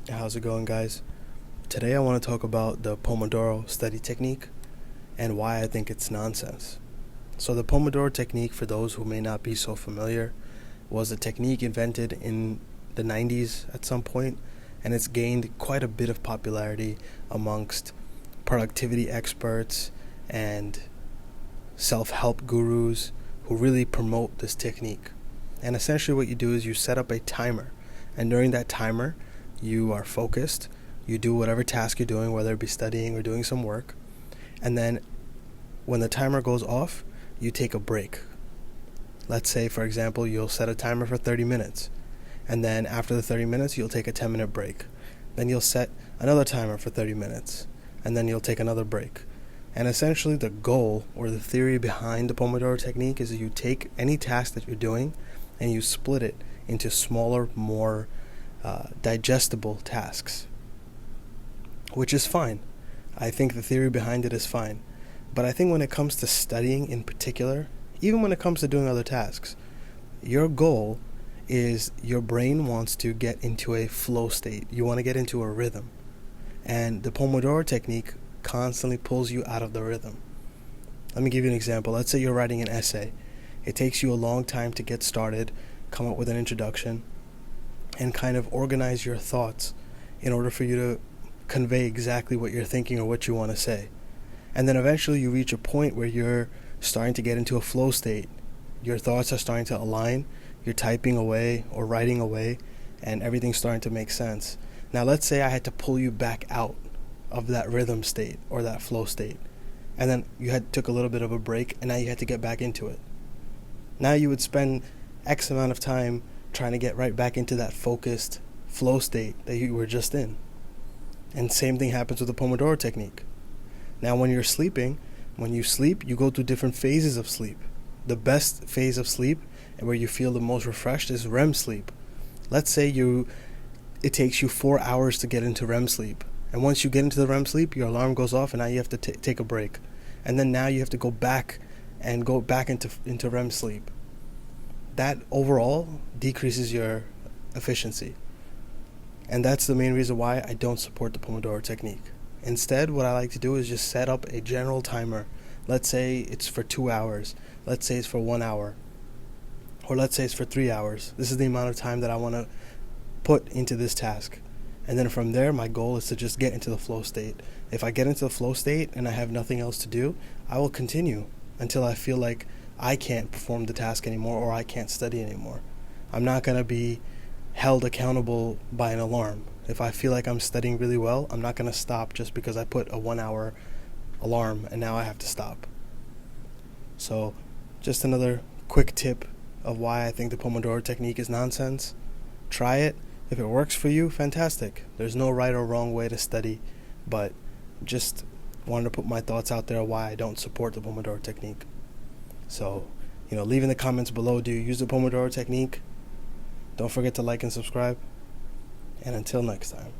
How's it going, guys? Today I want to talk about the Pomodoro study technique and why I think it's nonsense. So the Pomodoro Technique, for those who may not be so familiar, was a technique invented in the 90s at some point, and it's gained quite a bit of popularity amongst productivity experts and self-help gurus who really promote this technique. And essentially what you do is you set up a timer, and during that timer you are focused, you do whatever task you're doing, whether it be studying or doing some work, and then when the timer goes off, you take a break. Let's say, for example, you'll set a timer for 30 minutes, and then after the 30 minutes, you'll take a 10-minute break. Then you'll set another timer for 30 minutes, and then you'll take another break. And essentially the goal or the theory behind the Pomodoro technique is that you take any task that you're doing and you split it into smaller, more digestible tasks, which is fine. I think the theory behind it is fine. But I think when it comes to studying in particular, even when it comes to doing other tasks, your goal is your brain wants to get into a flow state. You want to get into a rhythm. And the Pomodoro technique constantly pulls you out of the rhythm. Let me give you an example. Let's say you're writing an essay. It takes you a long time to get started, come up with an introduction, and kind of organize your thoughts in order for you to convey exactly what you're thinking or what you want to say. And then eventually you reach a point where you're starting to get into a flow state. Your thoughts are starting to align, you're typing away or writing away, and everything's starting to make sense. Now let's say I had to pull you back out of that rhythm state or that flow state, and then you took a little bit of a break, and now you had to get back into it. Now you would spend X amount of time trying to get right back into that focused flow state that you were just in. And same thing happens with the Pomodoro technique. Now when you're sleeping, when you sleep, you go through different phases of sleep. The best phase of sleep and where you feel the most refreshed is REM sleep. Let's say it takes you 4 hours to get into REM sleep. And once you get into the REM sleep, your alarm goes off and now you have to take a break. And then now you have to go back into REM sleep. That overall decreases your efficiency. And that's the main reason why I don't support the Pomodoro technique. Instead, what I like to do is just set up a general timer. Let's say it's for 2 hours. Let's say it's for 1 hour. Or let's say it's for 3 hours. This is the amount of time that I want to put into this task. And then from there, my goal is to just get into the flow state. If I get into the flow state and I have nothing else to do, I will continue until I feel like I can't perform the task anymore or I can't study anymore. I'm not going to be held accountable by an alarm. If I feel like I'm studying really well, I'm not going to stop just because I put a 1 hour alarm and now I have to stop. So just another quick tip of why I think the Pomodoro technique is nonsense. Try it. If it works for you, fantastic. There's no right or wrong way to study, but just wanted to put my thoughts out there why I don't support the Pomodoro technique. So, leave in the comments below, do you use the Pomodoro technique? Don't forget to like and subscribe. And until next time.